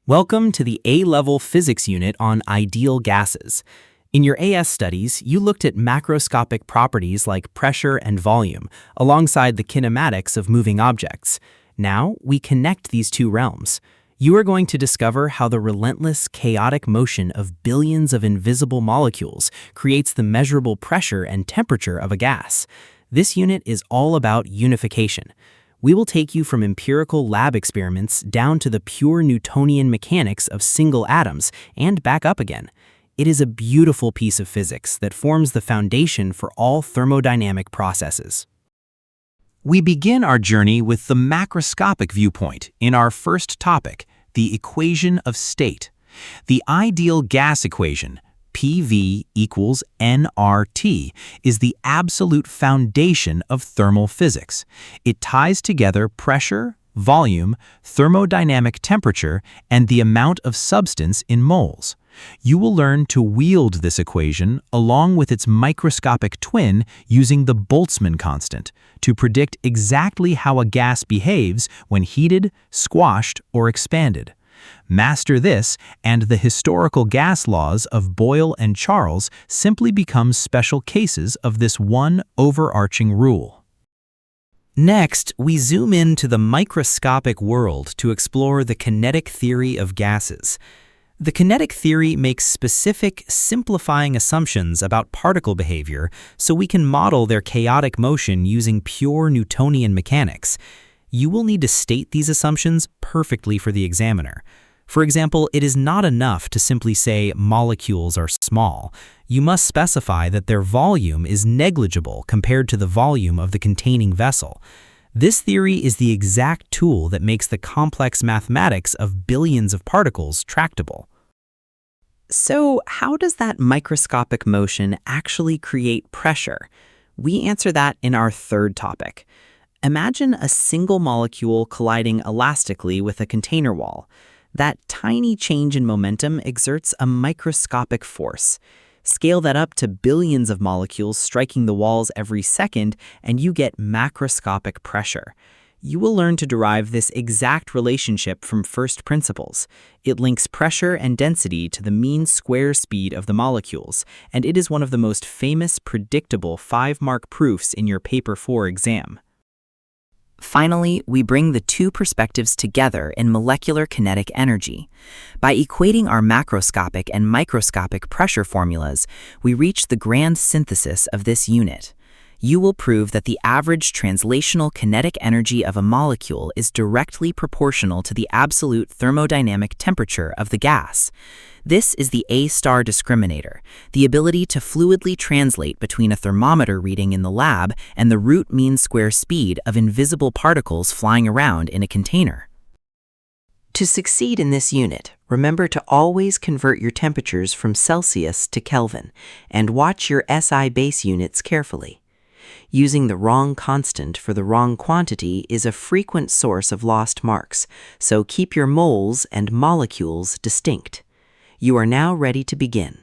Welcome to the A-level physics unit on ideal gases. In your AS studies, you looked at macroscopic properties like pressure and volume, alongside the kinematics of moving objects. Now, we connect these two realms. You are going to discover how the relentless, chaotic motion of billions of invisible molecules creates the measurable pressure and temperature of a gas. This unit is all about unification. We will take you from empirical lab experiments down to the pure Newtonian mechanics of single atoms and back up again. It is a beautiful piece of physics that forms the foundation for all thermodynamic processes. We begin our journey with the macroscopic viewpoint in our first topic, the equation of state. The ideal gas equation, PV equals nRT, is the absolute foundation of thermal physics. It ties together pressure, volume, thermodynamic temperature, and the amount of substance in moles. You will learn to wield this equation along with its microscopic twin using the Boltzmann constant to predict exactly how a gas behaves when heated, squashed, or expanded. Master this, and the historical gas laws of Boyle and Charles simply become special cases of this one overarching rule. Next, we zoom into the microscopic world to explore the kinetic theory of gases. The kinetic theory makes specific, simplifying assumptions about particle behavior so we can model their chaotic motion using pure Newtonian mechanics. You will need to state these assumptions perfectly for the examiner. For example, it is not enough to simply say molecules are small. You must specify that their volume is negligible compared to the volume of the containing vessel. This theory is the exact tool that makes the complex mathematics of billions of particles tractable. So, how does that microscopic motion actually create pressure? We answer that in our third topic. Imagine a single molecule colliding elastically with a container wall. That tiny change in momentum exerts a microscopic force. Scale that up to billions of molecules striking the walls every second, and you get macroscopic pressure. You will learn to derive this exact relationship from first principles. It links pressure and density to the mean square speed of the molecules, and it is one of the most famous predictable 5-mark proofs in your Paper 4 exam. Finally, we bring the two perspectives together in molecular kinetic energy. By equating our macroscopic and microscopic pressure formulas, we reach the grand synthesis of this unit. You will prove that the average translational kinetic energy of a molecule is directly proportional to the absolute thermodynamic temperature of the gas. This is the A-star discriminator, the ability to fluidly translate between a thermometer reading in the lab and the root mean square speed of invisible particles flying around in a container. To succeed in this unit, remember to always convert your temperatures from Celsius to Kelvin and watch your SI base units carefully. Using the wrong constant for the wrong quantity is a frequent source of lost marks, so keep your moles and molecules distinct. You are now ready to begin.